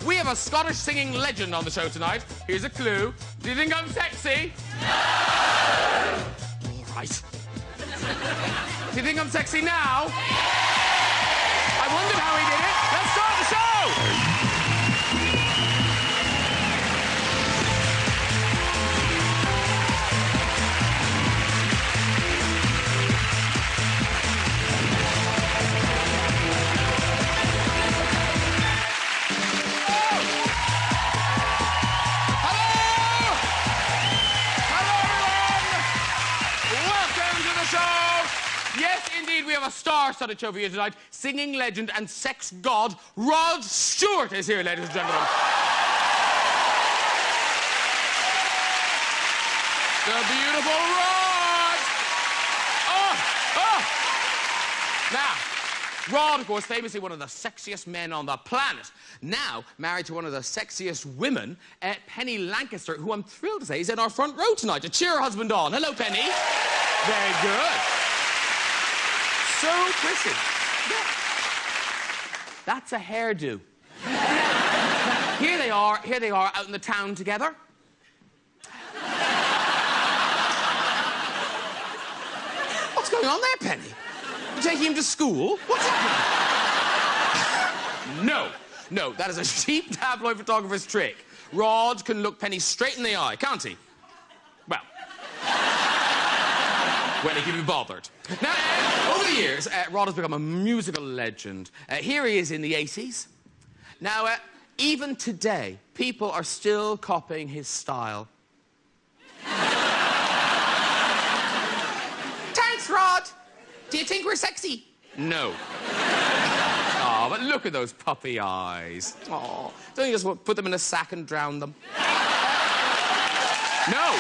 we have a Scottish singing legend on the show tonight. Here's a clue. Do you think I'm sexy? No! All right. Do you think I'm sexy now? I wondered how he did it. Let's start the show! We have a star-studded show for you tonight. Singing legend and sex god Rod Stewart is here, ladies and gentlemen. The beautiful Rod! Now, Rod, of course, famously one of the sexiest men on the planet. Now, married to one of the sexiest women, Penny Lancaster, who I'm thrilled to say is in our front row tonight. To cheer her husband on. Hello, Penny. Very good. So pretty. Yeah. That's a hairdo. Here they are out in the town together. What's going on there, Penny? You taking him to school? What's happening? No, that is a cheap tabloid photographer's trick. Rod can look Penny straight in the eye, can't he? Well, when he can be bothered. Now, over the years, Rod has become a musical legend. Here he is in the 80s. Now, even today, people are still copying his style. Thanks, Rod. Do you think we're sexy? No. Oh, but look at those puppy eyes. Oh, don't you just put them in a sack and drown them? No.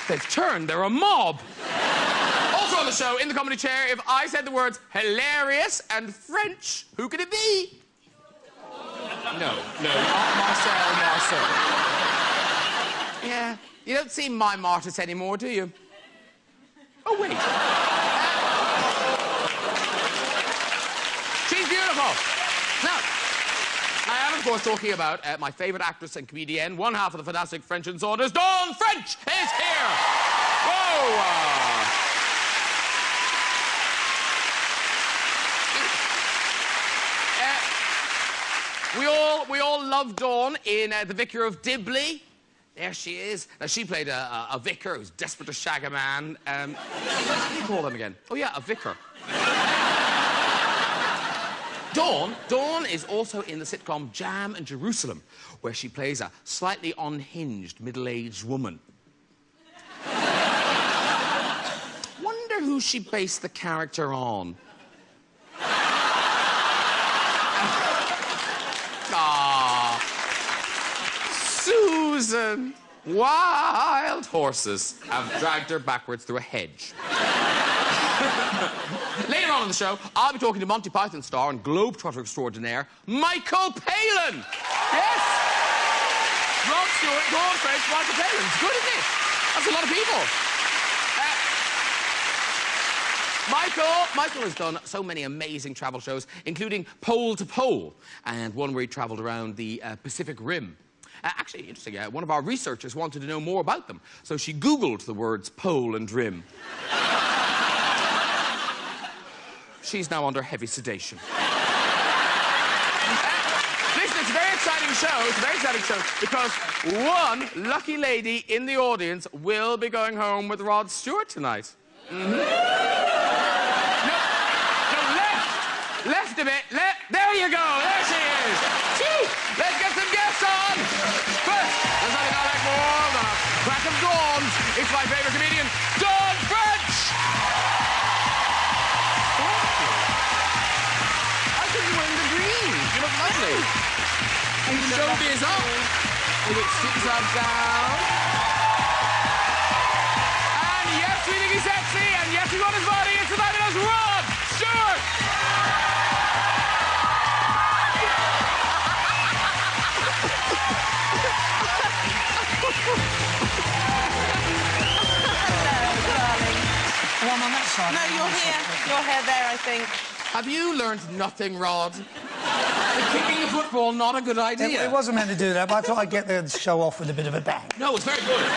They've turned. They're a mob. Also on the show, in the comedy chair, if I said the words hilarious and French, who could it be? No, not Marcel. Yeah, you don't see mime artists anymore, do you? Oh, wait. She's beautiful. Now, I am, of course, talking about my favourite actress and comedian, one half of the fantastic French and Saunders, Dawn French, is here. Whoa! We all love Dawn in The Vicar of Dibley. There she is. Now, she played a vicar who's desperate to shag a man. What do you call them again? Oh, yeah, a vicar. Dawn is also in the sitcom Jam and Jerusalem, where she plays a slightly unhinged middle-aged woman. Wonder who she based the character on. Ah, Susan. Wild horses have dragged her backwards through a hedge. Later on in the show, I'll be talking to Monty Python star and globetrotter extraordinaire, Michael Palin. Yes! Rod Stewart, Dawn French, Michael Palin. It's good, isn't it? That's a lot of people. Michael has done so many amazing travel shows, including Pole to Pole, and one where he travelled around the Pacific Rim. Actually, interesting, one of our researchers wanted to know more about them, so she Googled the words pole and rim. She's now under heavy sedation. Listen, it's a very exciting show. It's a very exciting show because one lucky lady in the audience will be going home with Rod Stewart tonight. Mm-hmm. No, left a bit. There you go. There she is. Choo! Let's get some guests on. First, there's nothing I like more than a crack of dawns. It's my favourite comedian, Dawn French. I think you're wearing the green. You look lovely. And the showbiz up. You look sits up down. And yes, we think he's sexy. And yes, he's on his body. It's tonight it is Rod Stewart. Hello, darling. Well, I'm on that side. No, you're here. You're here there, I think. Have you learned nothing, Rod? Kicking the football, not a good idea. It wasn't meant to do that, but I thought I'd get there and show off with a bit of a bang. No, it's very good.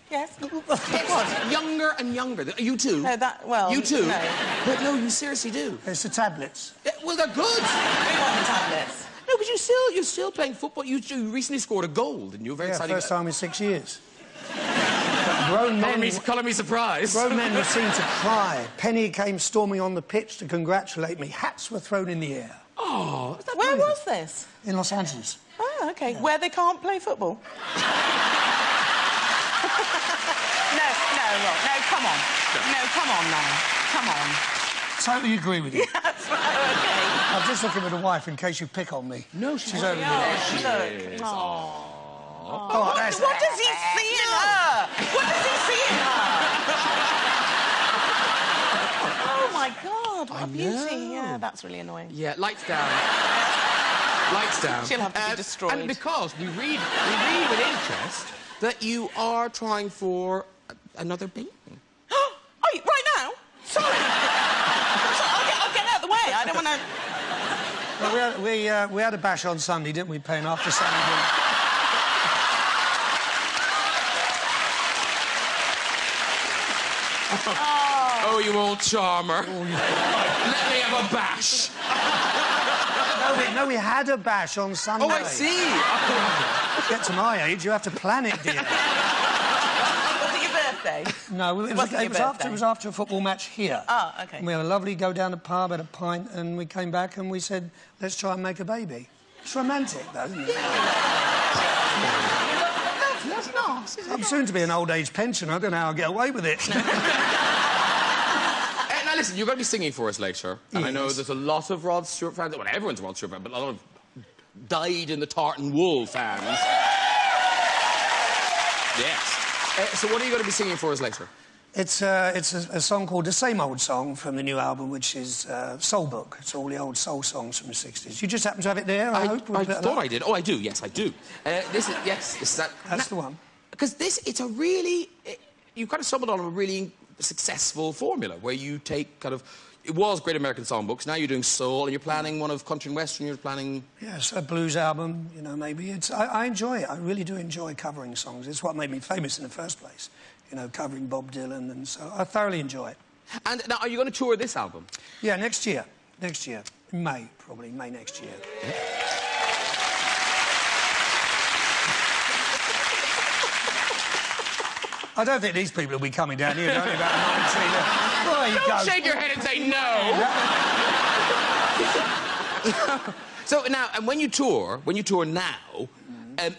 Yes. It's younger and younger. You too? No, well... You too? No. But no, you seriously do. It's the tablets. Yeah, well, they're good. We want the tablets. No, but you're still playing football. You recently scored a goal, didn't you? Very exciting. First time in 6 years. Grown men... Colour me surprised. Grown men were seen to cry. Penny came storming on the pitch to congratulate me. Hats were thrown in the air. Oh, is that Where amazing? was this? In Los Angeles. Oh, OK. Yeah. Where they can't play football? No, Rob. No, come on. No, come on now. Come on. Totally agree with you. That's right, OK. I'm just looking at a wife in case you pick on me. No, she's over there. Look. Oh, what does he see in her? What does he see in her? Oh, my God. What a beauty. Yeah, that's really annoying. Yeah, lights down. Lights down. She'll have to be destroyed. And because we read with interest that you are trying for another baby. Oh, right now? Sorry. I'll get out of the way. I don't want to... Well, we had a bash on Sunday, didn't we, Pen, after Sunday? Oh, you old charmer. Oh, let me have a bash. No, we had a bash on Sunday. Oh, I see. Get to my age, you have to plan it, dear. Was it your birthday? No, it was after a football match here. Oh, OK. And we had a lovely go down the pub, had a pint, and we came back and we said, let's try and make a baby. It's romantic, though, isn't it? That's nice. I'm soon to be an old age pensioner. I don't know how I'll get away with it. Now, listen, you're going to be singing for us later. And yes. I know there's a lot of Rod Stewart fans. Well, everyone's a Rod Stewart fan, but a lot of dyed in the tartan wool fans. Yes. So what are you going to be singing for us later? It's a song called The Same Old Song from the new album, which is Soul Book. It's all the old soul songs from the 60s. You just happen to have it there, I hope? I thought I did. Oh, I do. Yes, I do. That's the one. Because it's a really... you kind of stumbled on a really successful formula where you take kind of... It was Great American Songbooks. Now you're doing soul, and you're planning one of country and western. You're planning... Yes, a blues album, you know, maybe. I enjoy it. I really do enjoy covering songs. It's what made me famous in the first place. You know, covering Bob Dylan, and so I thoroughly enjoy it. And now, are you going to tour this album? Yeah, next year. Next year. In May, probably. May next year. Yeah. I don't think these people will be coming down here. They're only about 19. Don't shake your head and say no. So now, and when you tour now,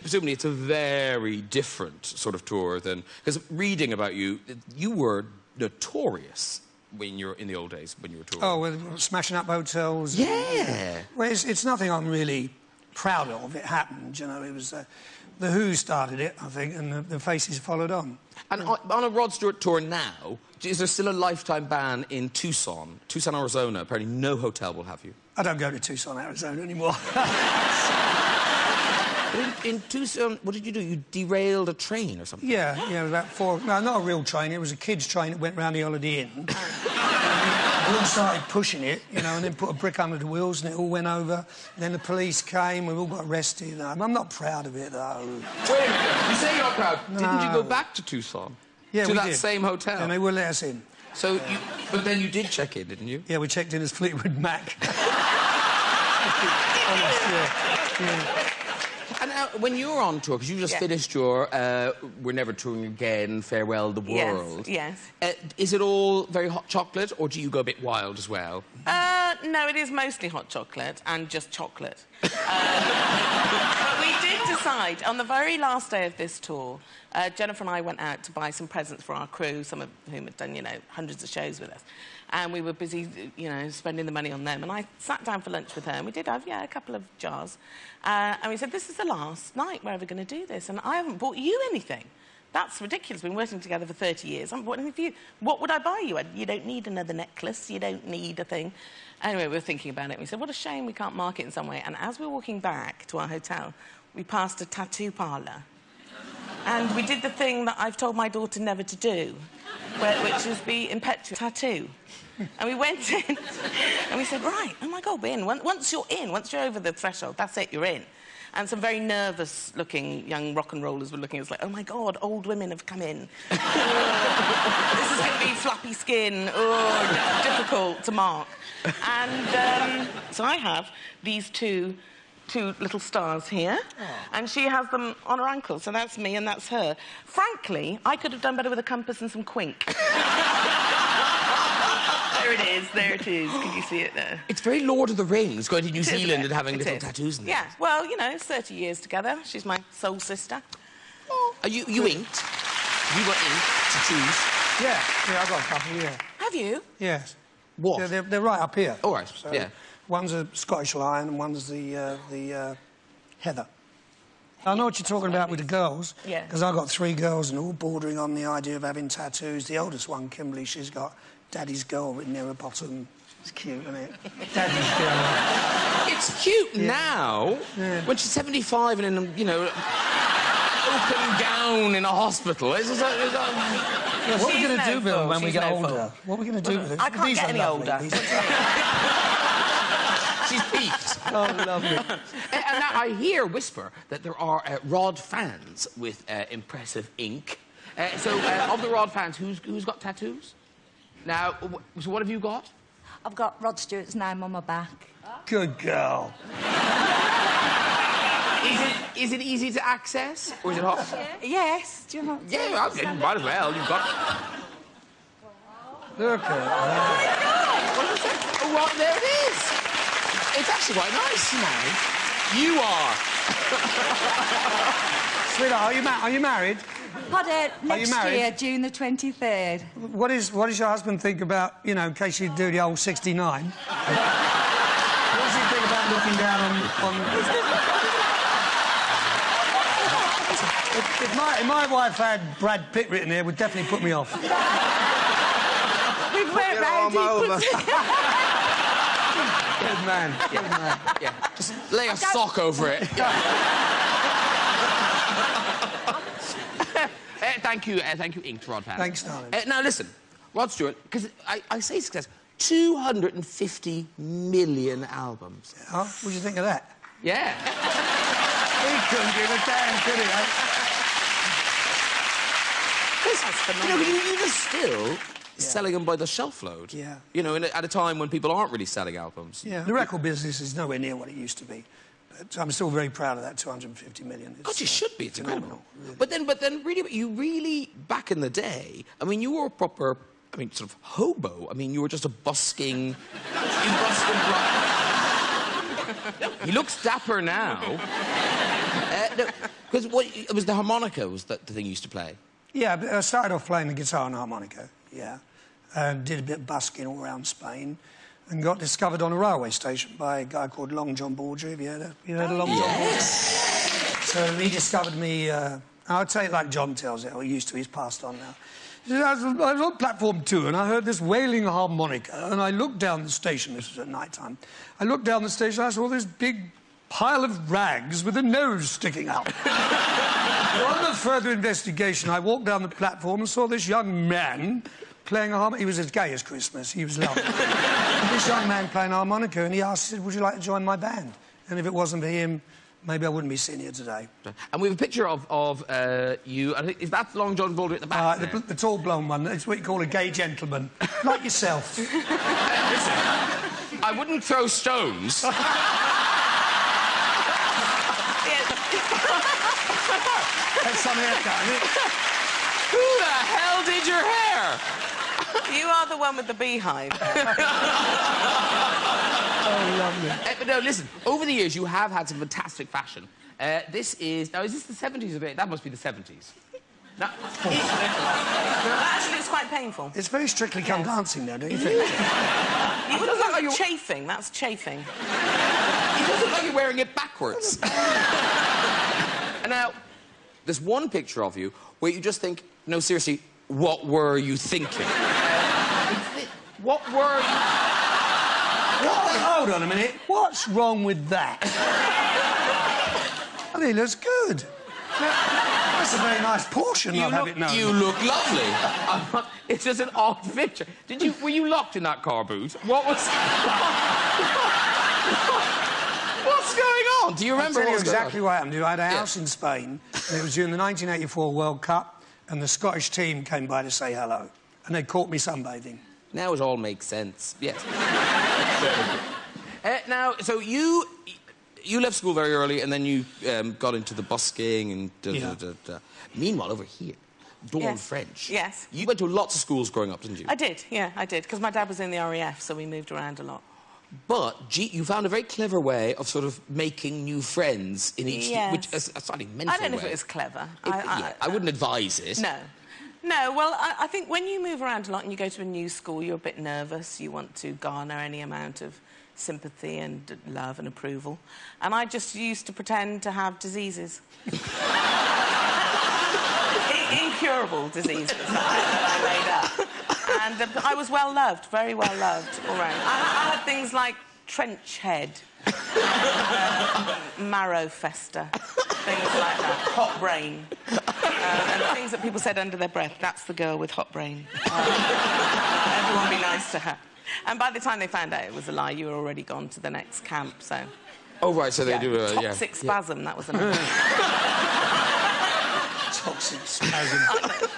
presumably it's a very different sort of tour than... Because reading about you, you were notorious when you're in the old days, when you were touring. Oh, well, smashing up hotels. Yeah. Well, it's nothing I'm really proud of. It happened, you know. It was... The Who started it, I think, and the Faces followed on. And on a Rod Stewart tour now, is there still a lifetime ban in Tucson, Arizona? Apparently no hotel will have you. I don't go to Tucson, Arizona anymore. In Tucson, what did you do? You derailed a train or something? Yeah, about 4... No, not a real train. It was a kid's train that went round the Holiday Inn. We all started pushing it, you know, and then put a brick under the wheels and it all went over. And then the police came, we all got arrested. I'm not proud of it, though. Wait a minute. You say you're not proud. No. Didn't you go back to Tucson? Yeah, to we that did. Same hotel? And they wouldn't let us in. So, but then you did check in, didn't you? Yeah, we checked in as Fleetwood Mac. Yeah. And when you're on tour, because you just finished your We're Never Touring Again, Farewell the World. Yes. Is it all very hot chocolate, or do you go a bit wild as well? No, it is mostly hot chocolate and just chocolate. But we did decide, on the very last day of this tour, Jennifer and I went out to buy some presents for our crew, some of whom had done, you know, hundreds of shows with us. And we were busy, you know, spending the money on them. And I sat down for lunch with her, and we did have, a couple of jars. And we said, this is the last night we're ever going to do this, and I haven't bought you anything. That's ridiculous. We've been working together for 30 years. I haven't bought anything for you. What would I buy you? You don't need another necklace. You don't need a thing. Anyway, we were thinking about it. We said, what a shame we can't mark it in some way. And as we were walking back to our hotel, we passed a tattoo parlour. And we did the thing that I've told my daughter never to do, which is be impetuous tattoo. And we went in, and we said, right, oh my God, we're in. Once you're in, once you're over the threshold, that's it, you're in. And some very nervous-looking young rock and rollers were looking at us like, oh my God, old women have come in. This is going to be flappy skin, difficult to mark. And so I have these two little stars here, and she has them on her ankles, so that's me and that's her. Frankly, I could have done better with a compass and some quink. There it is. Can you see it there? It's very Lord of the Rings, going to New Zealand and having little tattoos and yeah, well, you know, 30 years together. She's my soul sister. Oh. Are you inked? You got ink, tattoos? Yeah, I've got a couple, yeah. Have you? Yes. What? Yeah, they're right up here. All right, so yeah. One's a Scottish lion and one's the heather. I know what you're talking about with the girls. Yeah. Because I've got 3 girls and all bordering on the idea of having tattoos. The oldest one, Kimberly, she's got Daddy's Girl written near her bottom. It's cute, isn't it? Daddy's Girl. It's cute now, when she's 75 and in a, you know, open gown in a hospital. It's just like... what are we going to do with them when we get older? What are we going to do with them? I can't get any older. She's peaked. Oh, lovely. And now I hear whisper that there are Rod fans with impressive ink. So, of the Rod fans, who's got tattoos? Now, so what have you got? I've got Rod Stewart's name on my back. Good girl. Is it easy to access, or is it hard? Yes. Do you want to? Yeah, might as well. You've got. Look at that. What is it? Oh, right, there it is. It's actually quite nice, you know. You are. Sweetheart, are you married? Pardon, next married? year, June the 23rd. What does your husband think about, you know, in case you do the old 69? What does he think about looking down on... If my wife had Brad Pitt written here, it would definitely put me off. We've worked round Good man. Good man. Yeah. Just lay a sock over it. Thank you, Inked Rod fan. Thanks, darling. Now, listen, Rod Stewart, because I say success, 250 million albums. Oh, what do you think of that? Yeah. He couldn't give a damn, could he, eh? You know, you're just still selling them by the shelf load. Yeah. You know, at a time when people aren't really selling albums. Yeah. The record business is nowhere near what it used to be. But I'm still very proud of that 250 million. God, you should be. It's incredible. Really. But then, really, you really, back in the day, I mean, you were a proper, I mean, sort of hobo. I mean, you were just a busking... He looks dapper now. Because it was the harmonica was the thing you used to play. Yeah, I started off playing the guitar and harmonica, yeah. And did a bit of busking all around Spain. And got discovered on a railway station by a guy called Long John Baldry. Have you heard of Long John Baldry? So he discovered me, I'll tell you like John tells it, or he used to, he's passed on now. He said, I was on platform 2 and I heard this wailing harmonica and I looked down the station, this was at night time. I looked down the station, I saw this big pile of rags with a nose sticking out. On the further investigation, I walked down the platform and saw this young man playing a harmonica. He was as gay as Christmas. He was lovely. This young man playing a harmonica, and he asked, he said, would you like to join my band? And if it wasn't for him, maybe I wouldn't be sitting here today. And we have a picture of you. I think, is that Long John Baldry at the back? The tall blonde one. It's what you call a gay gentleman. Like yourself. Listen, I wouldn't throw stones. That's some haircut, isn't it? Who the hell did your hair? You are the one with the beehive. Oh, lovely. But no, listen, over the years you have had some fantastic fashion. This is this the 70s or the 80s? That must be the 70s. No, actually, it's quite painful. It's very Strictly Come Dancing now, don't you think? You look like you're chafing. That's chafing. It doesn't look like you're wearing it backwards. And now, there's one picture of you where you just think, no, seriously, what were you thinking? What were you... Hold on a minute. What's wrong with that? I mean, he looks good. That's a very nice portion, I'll have it known. You look lovely. It's just an odd picture. Were you locked in that car boot? What was... What's going on? Do you remember I'll tell you what's going exactly on? what happened. I had a house in Spain, and it was during the 1984 World Cup, and the Scottish team came by to say hello. And they caught me sunbathing. Now it all makes sense. Yes. Now, so you left school very early, and then you got into the busking and Meanwhile, over here, Dawn French. Yes. You went to lots of schools growing up, didn't you? I did, yeah, I did, because my dad was in the RAF, so we moved around a lot. But you found a very clever way of sort of making new friends in each... Yes. Which is a slightly mental way. I don't know if it was clever. I wouldn't advise it. No. No, well, I think when you move around a lot and you go to a new school, you're a bit nervous. You want to garner any amount of sympathy and love and approval. And I just used to pretend to have diseases. Incurable diseases that I made up. And I was well-loved, very well-loved all round. I had things like trench head, marrow fester, things like that, hot brain. And things that people said under their breath, that's the girl with hot brain. Everyone be nice to her. And by the time they found out it was a lie, you were already gone to the next camp, so... Oh, right, so they do... Toxic spasm, that was the name. Toxic Spasm.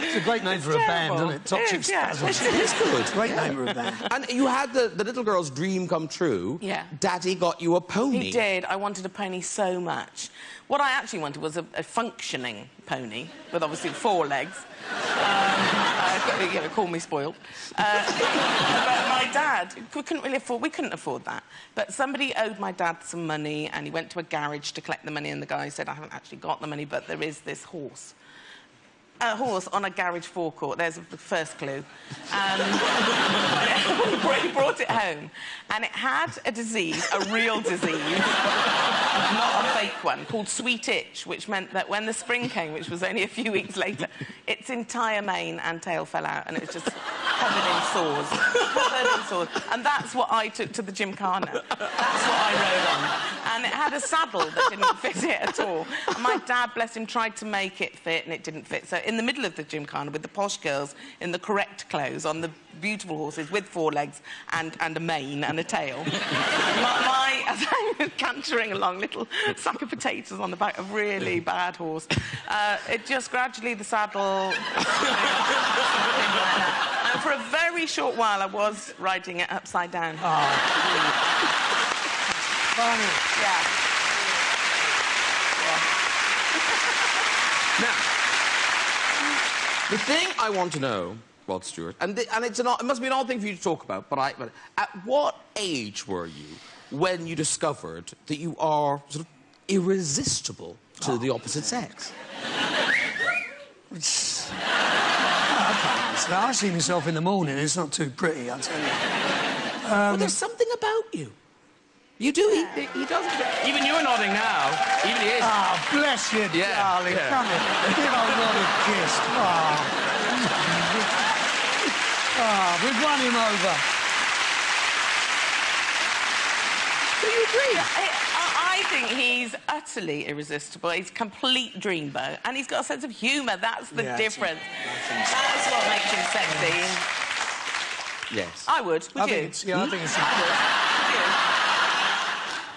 It's a great name for a band, isn't it? Toxic Spasm. It's good. Great name for a band. And you had the little girl's dream come true. Yeah. Daddy got you a pony. He did. I wanted a pony so much. What I actually wanted was a functioning pony with obviously 4 legs. Call me spoiled. But my dad, we couldn't afford that. But somebody owed my dad some money, and he went to a garage to collect the money, and the guy said, I haven't actually got the money, but there is this horse. A horse on a garage forecourt. There's the first clue. He brought it home, and it had a disease, a real disease, not a fake one, called sweet itch, which meant that when the spring came, which was only a few weeks later, its entire mane and tail fell out, and it was just covered in sores. And that's what I took to the gymkhana. That's what I rode on. And it had a saddle that didn't fit it at all. And my dad, bless him, tried to make it fit, and it didn't fit. So in the middle of the gymkhana, with the posh girls in the correct clothes, on the beautiful horses with 4 legs and a mane and a tail, as I was cantering along, little sack of potatoes on the back of a really bad horse, it just gradually, the saddle... And for a very short while, I was riding it upside down. Oh. Funny. Yeah. Now, the thing I want to know, Rod Stewart, and it must be an odd thing for you to talk about, but at what age were you when you discovered that you are sort of irresistible to the opposite sex? I see myself in the morning. It's not too pretty, I'll tell you. Well, there's something about you. You do. He does. Even you're nodding now. Even he is. Oh, bless you, darling. Yeah. Come here. Give old Rod a kiss. We've won him over. Do you agree? I think he's utterly irresistible. He's complete dreamboat, and he's got a sense of humour. That's the difference. That's what makes him sexy. Yes. I would. Would you? I think it's... Would you?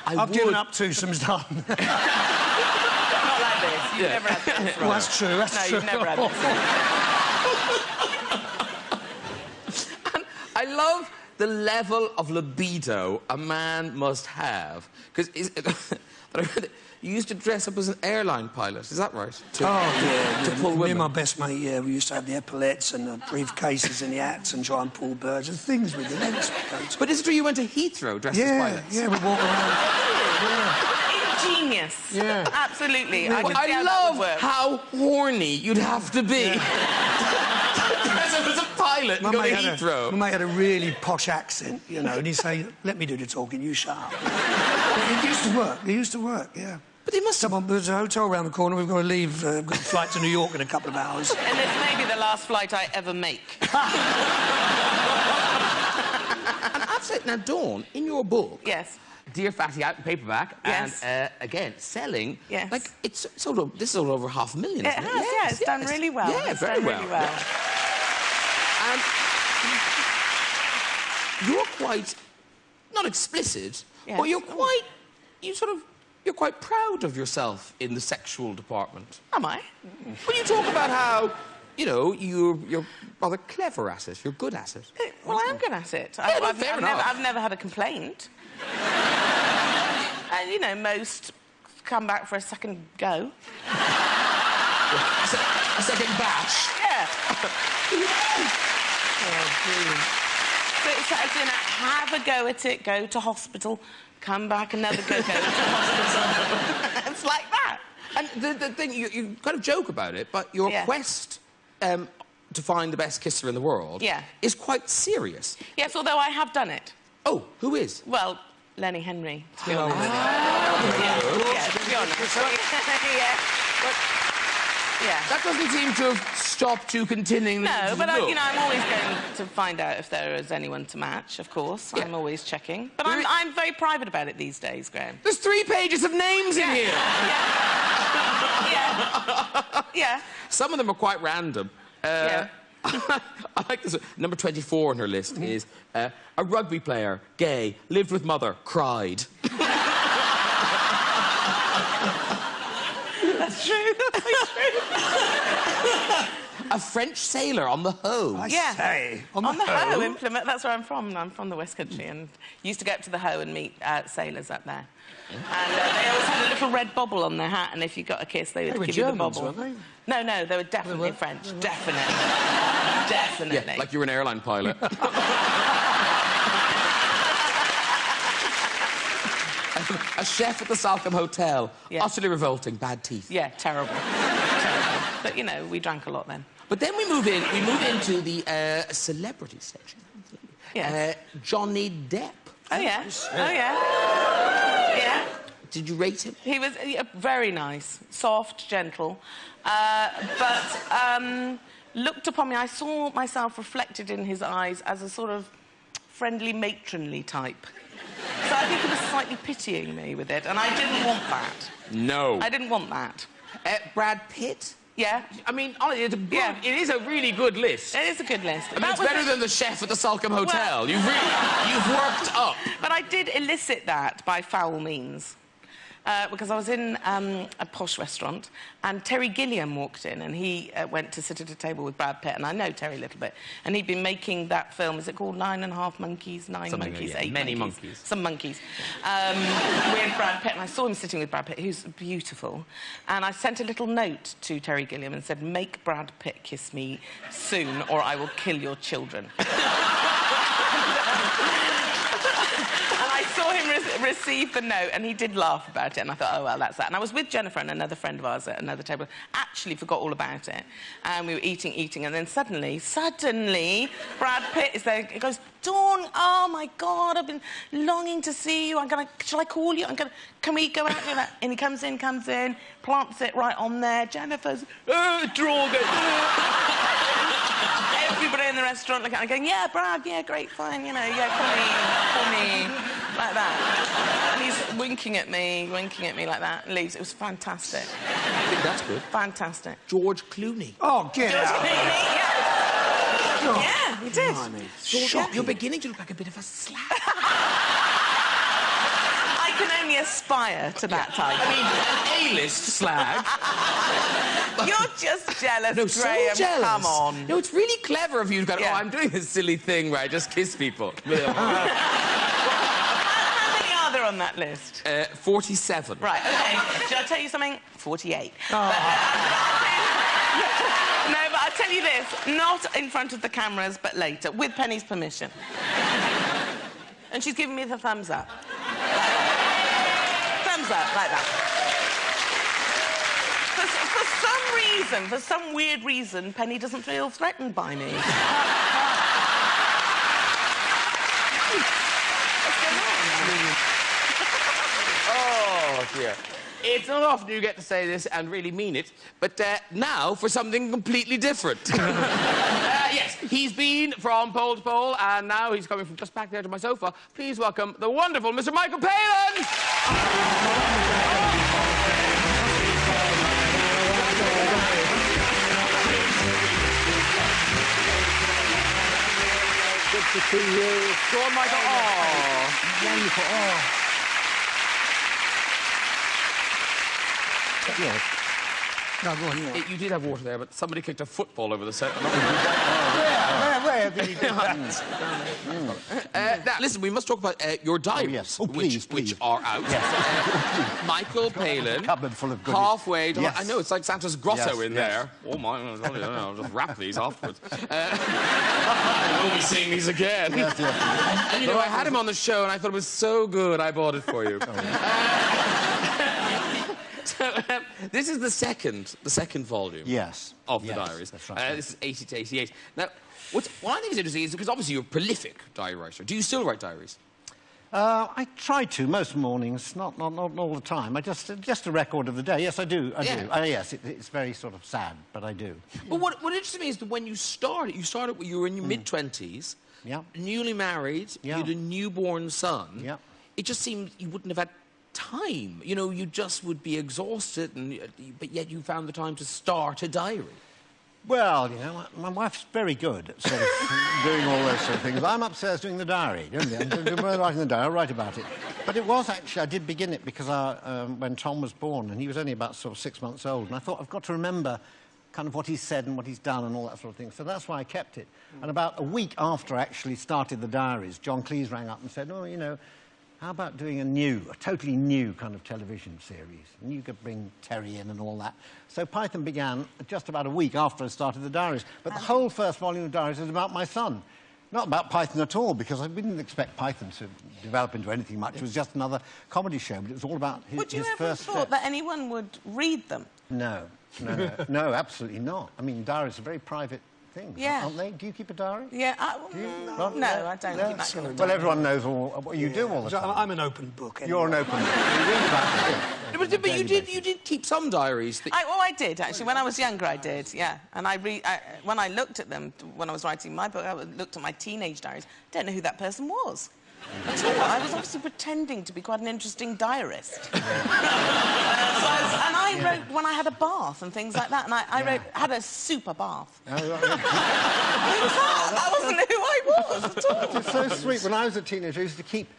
I've given up twosome's done. Not like this. You've never had this. Well, that's true. That's true. You've never had this. And I love the level of libido a man must have. Because you used to dress up as an airline pilot, is that right? To pull Me women. women. And my best mate, we used to have the epaulettes and the briefcases and the hats and try and pull birds and things with the legs. But is it true you went to Heathrow dressed as pilots? Yeah, we walk around. Ingenious. Yeah. Absolutely. Yeah. I can see I how that love would work. how horny you'd have to be. Dress up as a pilot and go to Heathrow. My mate had a really posh accent, you know, and he'd say, let me do the talking, you shut up. It used to work. It used to work, yeah. But they must have... There's a hotel around the corner. We've got to leave. We've got a flight to New York in a couple of hours. And this may be the last flight I ever make. And I've said, now, Dawn, in your book... Yes. Dear Fatty out in paperback. Yes. And, again, selling. Yes. Like, this is sold over 500,000, It isn't it? has, yeah. It's done really well. Yeah, it's very done well. Really well. And you're quite, not explicit, Yes. but you're quite proud of yourself in the sexual department. Am I? When you talk about how, you know, you're rather clever at it, you're good at it. Well, I am good at it. I've never had a complaint. And, you know, most come back for a second go. A second batch. Yeah. So it's as in, have a go at it, go to hospital, come back, another go to hospital. It's like that. And the thing, you kind of joke about it, but your quest to find the best kisser in the world is quite serious. Yes, although I have done it. Oh, who is? Well, Lenny Henry, to be honest. To be honest. Yeah. That doesn't seem to have stopped you continuing. No, but you know, I'm always going to find out if there is anyone to match, of course. I'm always checking. But I'm very private about it these days, Graham. There's 3 pages of names in here. Yeah. Some of them are quite random. I like this. Number 24 on her list is a rugby player, gay, lived with mother, cried. That's true. That's true. A French sailor on the Hoe. I say. On the Hoe in Plymouth. That's where I'm from. I'm from the West Country and used to go up to the Hoe and meet sailors up there. And they always had a little red bobble on their hat, and if you got a kiss, they would give you the bobble. Weren't they? No, they were definitely French. Definitely. Definitely. Yeah, like you were an airline pilot. A chef at the Salcombe Hotel. Utterly revolting. Bad teeth. Yeah, terrible. Terrible. But, you know, we drank a lot then. But then we move into the celebrity section. Yes. Johnny Depp. Oh, yeah. Oh, yeah. Yeah. Did you rate him? He was very nice, soft, gentle, but looked upon me. I saw myself reflected in his eyes as a sort of friendly, matronly type. So I think he was slightly pitying me with it, and I didn't want that. No. I didn't want that. Brad Pitt? Yeah. I mean, it is a really good list. It is a good list. I mean, it's better than the chef at the Salcombe Hotel. Well, you've worked up. But I did elicit that by foul means. Because I was in a posh restaurant, and Terry Gilliam walked in, and he went to sit at a table with Brad Pitt, and I know Terry a little bit, and he'd been making that film, is it called 9.5 Monkeys, 9 Something Monkeys, like, 8 Many monkeys? monkeys. Some monkeys. With Brad Pitt, and I saw him sitting with Brad Pitt, who's beautiful, and I sent a little note to Terry Gilliam and said, make Brad Pitt kiss me soon, or I will kill your children. I saw him receive the note, and he did laugh about it, and I thought, oh, well, that's that. And I was with Jennifer and another friend of ours at another table, actually forgot all about it, and we were eating, and then suddenly, Brad Pitt is there. He goes, Dawn, oh, my God, I've been longing to see you. Shall I call you? Can we go out and do that? And he comes in, plants it right on there. Jennifer's, Drogon. Everybody in the restaurant looking at me going, yeah, Brad, yeah, great, fine, you know, yeah, call me, like that. And he's winking at me like that, and leaves. It was fantastic. I think that's good. Fantastic. George Clooney. Oh, get George out. Clooney, yeah, he did. George, you're beginning to look like a bit of a slag. I can only aspire to that type. I mean, an A-list slag. You're just jealous, No, Graham. so jealous. Come on. No, it's really clever of you to go, oh, I'm doing this silly thing where I just kiss people. How many are there on that list? 47. Right, OK. Shall I tell you something? 48. Oh. No, but I'll tell you this. Not in front of the cameras, but later, with Penny's permission. And she's giving me the thumbs up. Thumbs up, like that. For some weird reason, Penny doesn't feel threatened by me. What's going on? Oh, dear. It's not often you get to say this and really mean it, but now for something completely different. Yes, He's been from pole to pole, and now he's coming from just back there to my sofa. Please welcome the wonderful Mr. Michael Palin! Good to see you. Go on, Michael. Oh, Wonderful. Oh. Yes. No, go on, you did have water there, but somebody kicked a football over the set. Where did you do that? Now, listen, we must talk about your diaries, yes. Oh, please, which are out. Yes. Michael Palin, cupboard full of goodies. halfway. Yes. I know, it's like Santa's grotto in yes. there. Oh, my, I'll just wrap these afterwards. I won't be seeing these again. Yes. And, you know, I had him on the show, and I thought it was so good, I bought it for you. This is the second volume. Yes. Of the diaries. That's right. This is 80 to 88. Now, what I think is interesting is because obviously you're a prolific diary writer. Do you still write diaries? I try to most mornings, not all the time. I just a record of the day. Yes, I do. I do. Yes, it's very sort of sad, but I do. But what interests me is that when you started when you were in your mid-20s, newly married, you had a newborn son. Yeah. It just seemed you wouldn't have had time. You know, you just would be exhausted, but yet you found the time to start a diary. Well, you know, my wife's very good at sort of doing all those sort of things. I'm upstairs doing the diary, don't you? I'm writing the diary, I'll write about it. But it was actually, I did begin it because when Tom was born, and he was only about sort of 6 months old, and I thought, I've got to remember kind of what he's said and what he's done and all that sort of thing. So that's why I kept it. And about a week after I actually started the diaries, John Cleese rang up and said, oh, you know, how about doing a totally new kind of television series? And you could bring Terry in and all that. So Python began just about a week after I started the diaries. But the whole first volume of diaries is about my son. Not about Python at all, because I didn't expect Python to develop into anything much. It was just another comedy show, but it was all about his first Would you ever thought that anyone would read them? No, absolutely not. I mean, diaries are very private things, aren't they? Do you keep a diary? Yeah, I don't keep that kind of diary. Well, everyone knows what you do all the time. I'm an open book. Anyway. You're an open book. You read about it. But you did keep some diaries. I did, actually. When I was younger, I did, yeah. And when I looked at them, when I was writing my book, I looked at my teenage diaries. I don't know who that person was. At all. I was obviously pretending to be quite an interesting diarist. And I wrote when I had a bath and things like that, and I had a super bath. That wasn't who I was at all. It's so sweet. When I was a teenager, I used to keep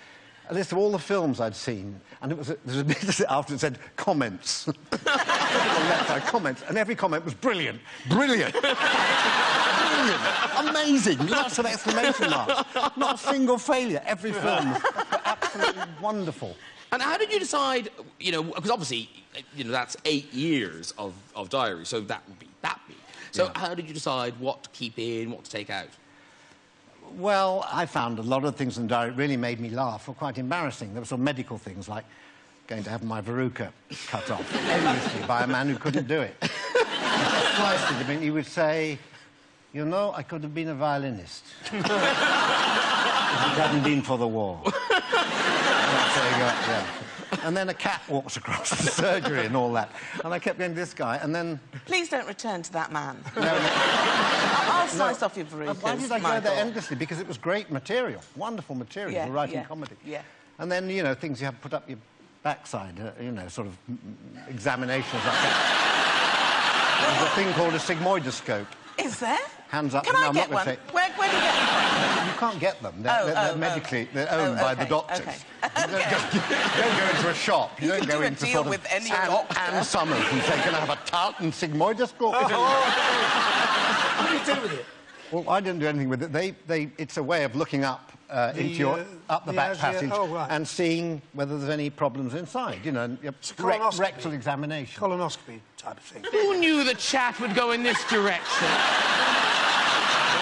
a list of all the films I'd seen, and there was a bit after it said comments. Comments, and every comment was brilliant. Brilliant. Brilliant. Amazing. Lots of exclamation marks. Not a single failure. Every film was absolutely wonderful. And how did you decide, you know, because obviously, you know, that's 8 years of diary, so that would be that big. So how did you decide what to keep in, what to take out? Well, I found a lot of things in the diary that really made me laugh or quite embarrassing. There were some medical things like going to have my verruca cut off endlessly by a man who couldn't do it. I mean, he would say, you know, I could have been a violinist if it hadn't been for the war. And then a cat walks across the surgery and all that. And I kept going to this guy, and then... Please don't return to that man. No. I'll slice off your verrucas, Why did I go there endlessly? Because it was great material, wonderful material for writing comedy. Yeah. And then, you know, things you have to put up your backside, you know, sort of examinations like that. There's a thing called a sigmoidoscope. Is there? Hands up. Can I get one? Where do you get them? You can't get them. They're medically... They're owned by the doctors. Okay. You don't go into a shop. You don't go into deal with any doctor. Anne Summers and say, can I have a Tartan sigmoidoscope? What do you do with it? Well, I didn't do anything with it. It's a way of looking up into the back passage and seeing whether there's any problems inside. You know, rectal examination. Colonoscopy type of thing. Who knew the chat would go in this direction?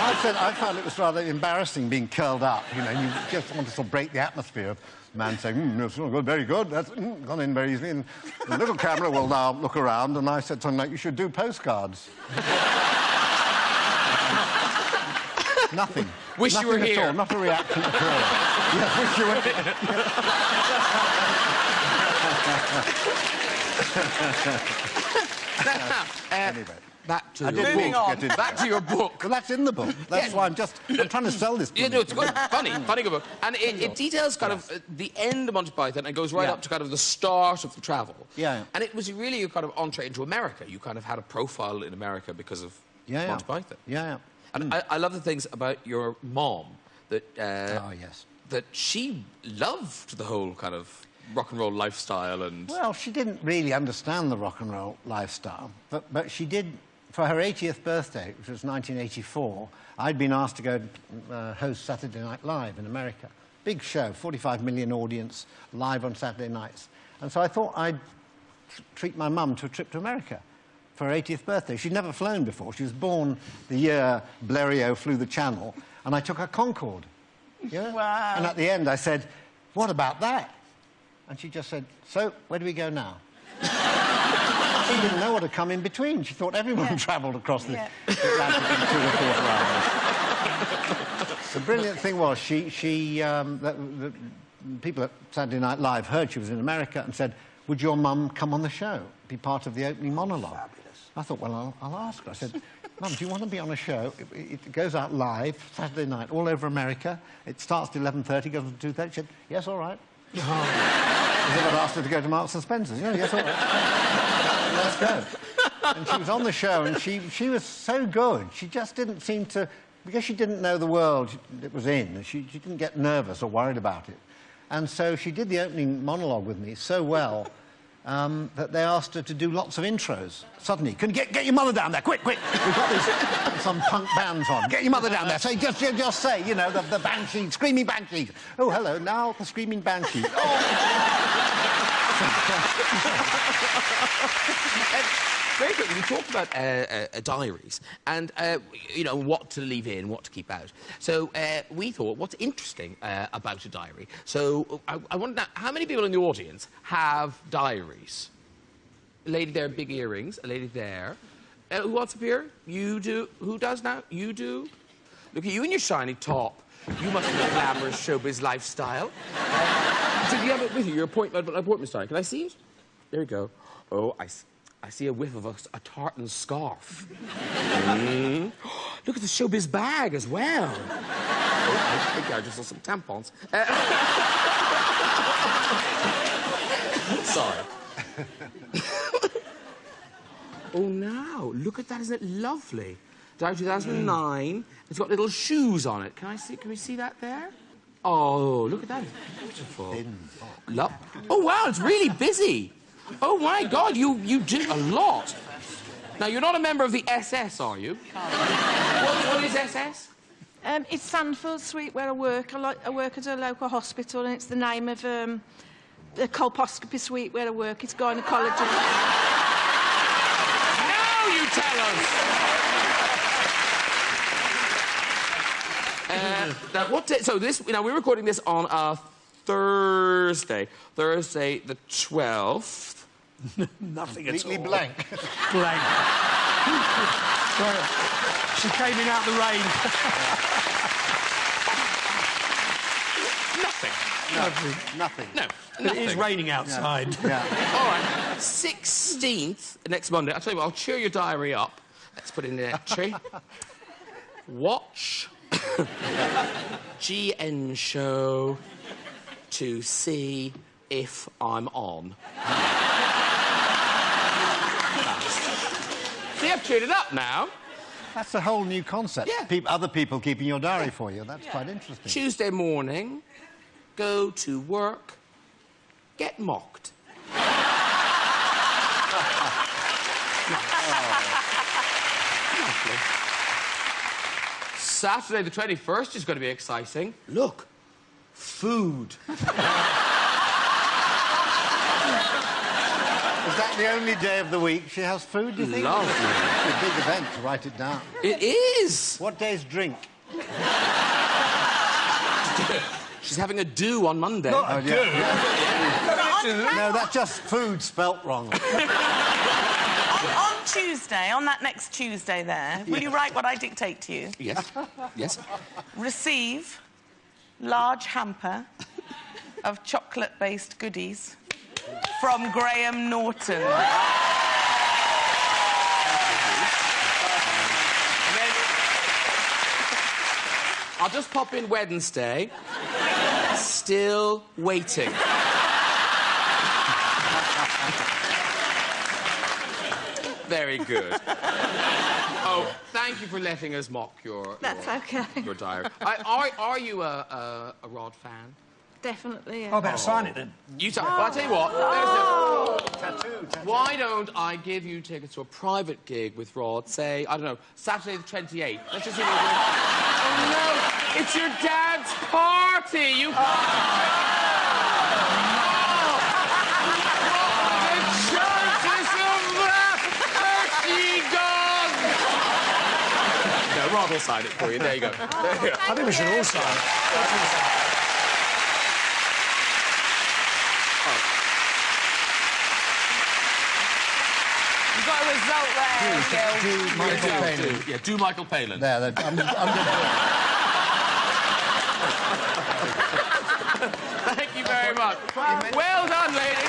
I found it was rather embarrassing being curled up. You know, you just want to sort of break the atmosphere of the man saying, it's good, very good, that's gone in very easily. And the little camera will now look around, and I said something like, you should do postcards. Nothing. Wish Nothing you were at here. all. Not a reaction at all. Yes, wish you were here. Now, Anyway. back to I your didn't mean book. to get into Back to your book. Well, that's in the book. That's why I'm trying to sell this book. Yeah, no, it's good. Funny good book. And it details kind of the end of Monty Python and goes right up to kind of the start of the travel. Yeah. And it was really a kind of entree into America. You kind of had a profile in America because of Monty Python. Yeah. And I love the things about your mom that... Oh, yes. That she loved the whole kind of rock and roll lifestyle and... Well, she didn't really understand the rock and roll lifestyle, but she did... For her 80th birthday, which was 1984, I'd been asked to go host Saturday Night Live in America. Big show, 45 million audience, live on Saturday nights. And so I thought I'd treat my mum to a trip to America for her 80th birthday. She'd never flown before. She was born the year Blériot flew the Channel, and I took her Concorde. Yeah? Wow. And at the end, I said, "What about that?" And she just said, "So, where do we go now?" She didn't know what had come in between. She thought everyone travelled across the Atlantic in 2.25 hours. The brilliant thing was, the people at Saturday Night Live heard she was in America and said, "Would your mum come on the show, be part of the opening monologue?" Fabulous. I thought, well, I'll ask her. I said, "Mum, do you want to be on a show? It goes out live Saturday night, all over America. It starts at 11:30, goes to 2:30. She said, "Yes, all right." As if I'd asked her to go to Marks and Spencer's. Yeah, yes, all right. Let's go. And she was on the show, and she was so good. She just didn't seem to... Because she didn't know the world it was in, she didn't get nervous or worried about it. And so she did the opening monologue with me so well that they asked her to do lots of intros. Suddenly, can you get your mother down there, quick! We've got some punk bands on. Get your mother down there. So just say, you know, the banshee, screaming banshee. Oh, hello, now the screaming banshee. Oh. Very quickly, we talked about diaries and, you know, what to leave in, what to keep out. So we thought, what's interesting about a diary? So I wonder now, how many people in the audience have diaries? A lady there, big earrings. A lady there. Who wants up here? You do. Who does now? You do. Look at you in your shiny top. You must have a glamorous showbiz lifestyle. So do you have it with you? Your appointment diary. Can I see it? There you go. Oh, I see a whiff of a tartan scarf. Look at the showbiz bag as well. Oh, I think I just saw some tampons. Sorry. Oh, now, look at that. Isn't it lovely? Diary 2009. It's got little shoes on it. Can we see that there? Oh, look at that. It's beautiful. Oh, wow, it's really busy. Oh, my God, you did a lot. Now, you're not a member of the SS, are you? What is SS? It's Sandfield Suite where I work. I work at a local hospital, and it's the name of the colposcopy suite where I work. It's gynecology. Now you tell us! Now, what day? So we're recording this on Thursday the 12th. Nothing at all. Completely blank. Blank. She came in out the rain. Nothing. No, it is raining outside. Yeah. All right. 16th, next Monday. I'll tell you what, I'll cheer your diary up. Let's put in the entry. Watch GN show to see if I'm on. See, I've cheered it up now. That's a whole new concept. Yeah. Other people keeping your diary for you. That's quite interesting. Tuesday morning, go to work, get mocked. Saturday the 21st is going to be exciting. Look, food. Is that the only day of the week she has food, do you think? Lovely. It's a big event to write it down. It is. What day's drink? She's having a do on Monday. Oh, do? No, that's just food spelt wrong. On Tuesday, on that next Tuesday there, will you write what I dictate to you? Yes. Yes. Receive large hamper of chocolate-based goodies from Graham Norton. I'll just pop in Wednesday. Still waiting. Very good. Oh, thank you for letting us mock your... That's okay. Your diary. Are you a Rod fan? Definitely, yeah. I better sign it then. Well, I'll tell you what. Tattoo. Why don't I give you tickets to a private gig with Rod, say, I don't know, Saturday the 28th. Let's just see what we're doing. Oh, no. It's your dad's party. You... The chances of that! There she gone! No, Rod will sign it for you. There you go. There you go. I think we should all sign it. Got a result there. Do Michael Palin. Yeah, do Michael Palin. There, I'm going to do it. Thank you very much. Well done, lady.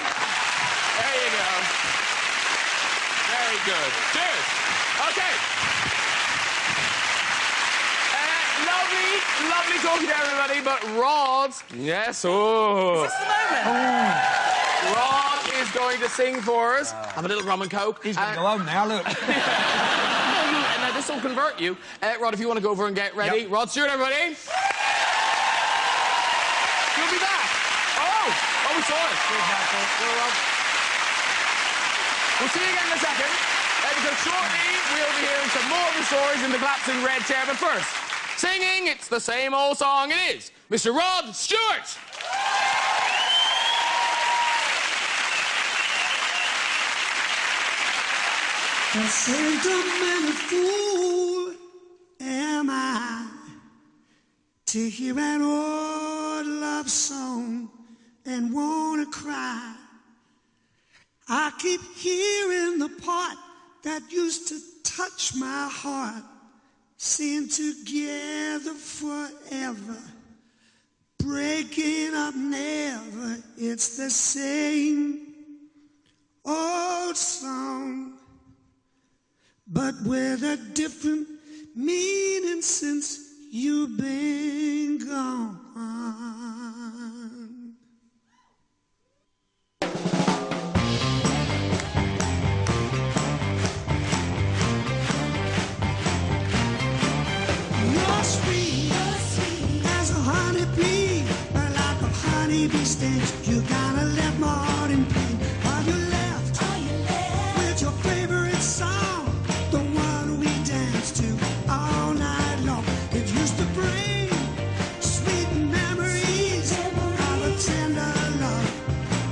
There you go. Very good. Cheers. Okay. Lovely talking to everybody, but Rod... Yes, oh. Is this the moment? Rod is going to sing for us. Have a little rum and coke. He's going to go home now, look. Now, this will convert you. Rod, if you want to go over and get ready. Yep. Rod Stewart, everybody. You'll be back. Oh, we saw it. We'll see you again in a second. Because shortly, we'll be hearing some more of the stories in the collapsing red chair. But first, singing, it's the same old song it is. Mr. Rod Stewart. A sentimental fool am I to hear an old love song and wanna cry. I keep hearing the part that used to touch my heart, sing together forever, breaking up never. It's the same old song, but with a different meaning since you've been gone. You're sweet as a honeybee, but like a honeybee stench, you gotta let my heart in pain. Are you left with your favorite song? The one we danced to all night long. It used to bring sweet memories of a tender love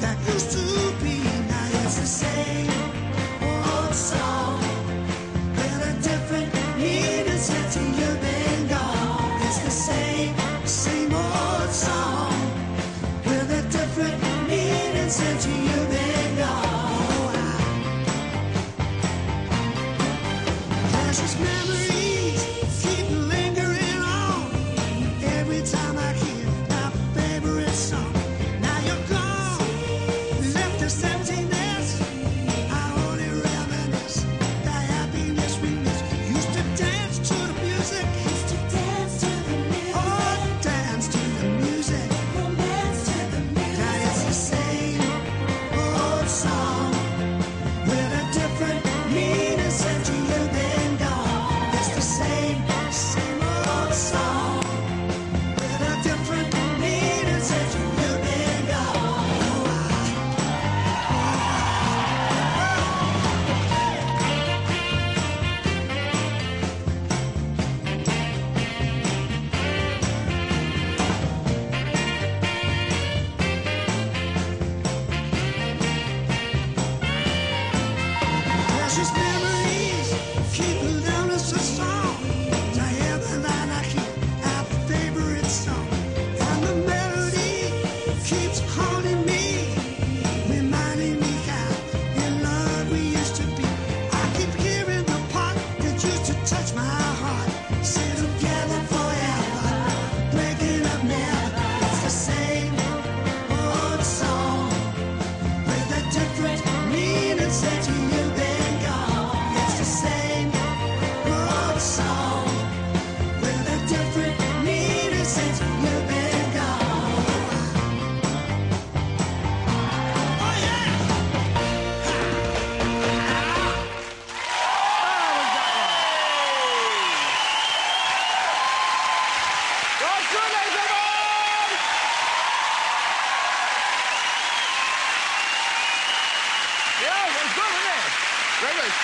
that used to be. Now it's the same old song with a different meaning since you've been gone. It's the same old song with a different meaning since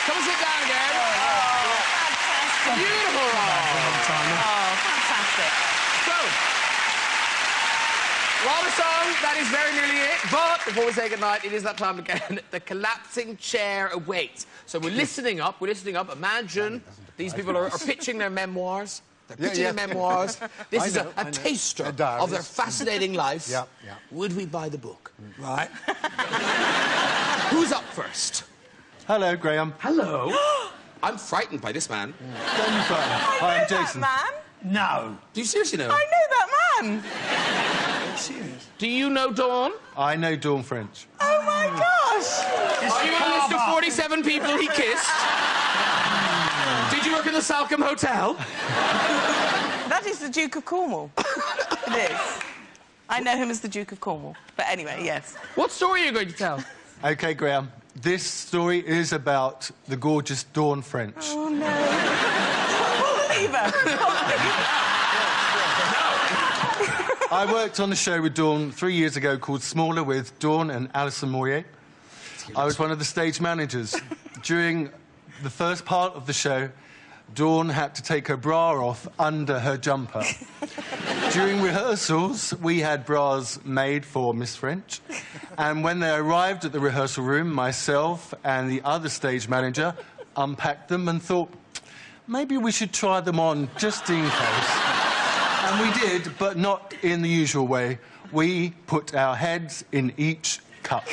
Come and sit down again. Fantastic. Beautiful, Rod. Oh, fantastic. So, Rod a song, that is very nearly it. But before we say goodnight, it is that time again. The collapsing chair awaits. So we're listening up. Imagine these people are pitching their memoirs. They're pitching their memoirs. This is a taster of their fascinating life. Yeah. Would we buy the book? Right. Who's up first? Hello, Graham. Hello. I'm frightened by this man. Don't be frightened. Hi, I'm Jason. That man? No. Do you seriously know? I know that man. Are you serious? Do you know Dawn? I know Dawn French. Oh, my gosh. Are you on a list of 47 people he kissed? Did you work in the Salcombe Hotel? That is the Duke of Cornwall. It is. I know him as the Duke of Cornwall. But anyway, yes. What story are you going to tell? OK, Graham. This story is about the gorgeous Dawn French. Oh, no. I worked on a show with Dawn 3 years ago called Smaller with Dawn and Alison Moyer. I was one of the stage managers. During the first part of the show, Dawn had to take her bra off under her jumper. During rehearsals, we had bras made for Miss French. And when they arrived at the rehearsal room, myself and the other stage manager unpacked them and thought, maybe we should try them on just in case. And we did, but not in the usual way. We put our heads in each cup.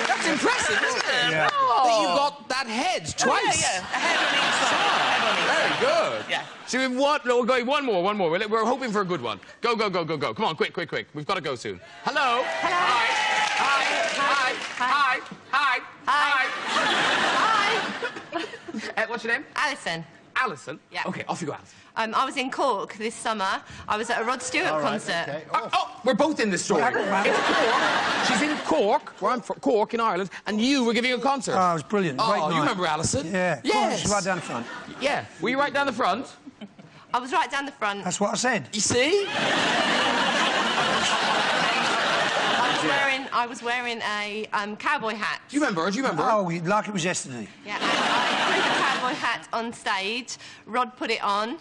That's impressive, isn't it? Yeah. That you got that head twice. Yeah, a head on each side. Very good. Yeah. So we've we're going one more. We're hoping for a good one. Go. Come on, quick. We've got to go soon. Hello. Hi. What's your name? Alison. Alison? Yeah. OK, off you go, Alison. I was in Cork this summer. I was at a Rod Stewart concert. Okay. Oh, we're both in this story. It's Cork. She's in Cork, where I'm from, Cork in Ireland, and you were giving a concert. Oh, it was brilliant. Great night. You remember Alison? Yeah. Yes. She's right down the front. Yeah. Were you right down the front? I was right down the front. That's what I said. You see? I was wearing a cowboy hat. Do you remember? Oh, like it was yesterday. Yeah, and I had the cowboy hat on stage. Rod put it on,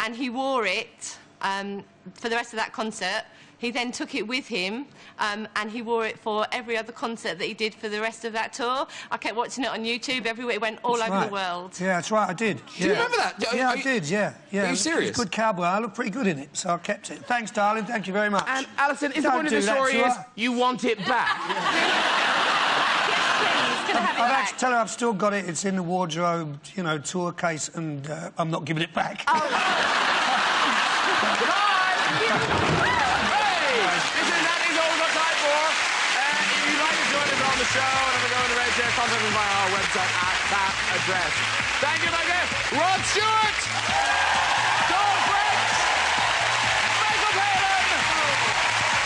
and he wore it for the rest of that concert. He then took it with him, and he wore it for every other concert that he did for the rest of that tour. I kept watching it on YouTube everywhere. It went all over the world. Yeah, that's right, I did. Do you remember that? Yeah, I did, yeah. Are you serious? It was a good cowboy. I looked pretty good in it, so I kept it. Thanks, darling. Thank you very much. And, Alison, is the Don't point of the do that story to is her. you want it back? Can I have it I've back? actually tell her I've still got it. It's in the wardrobe, you know, tour case, and I'm not giving it back. That is all we've got time for. If you'd like to join us on the show and have a go on the red chair, contact us via our website at that address. Thank you, my guest, Rod Stewart, Dawn French, Michael Palin.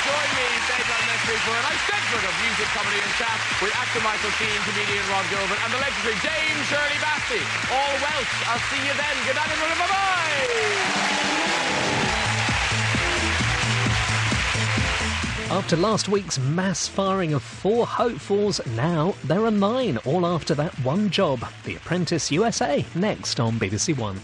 Join me same time next week for a nice segment of music, comedy and chat with actor Michael Keane, comedian Rod Gilbert and the legendary Dame Shirley Bassey. All Welsh. I'll see you then. Good night, everyone. Bye-bye. After last week's mass firing of 4 hopefuls, now there are 9, all after that one job. The Apprentice USA, next on BBC One.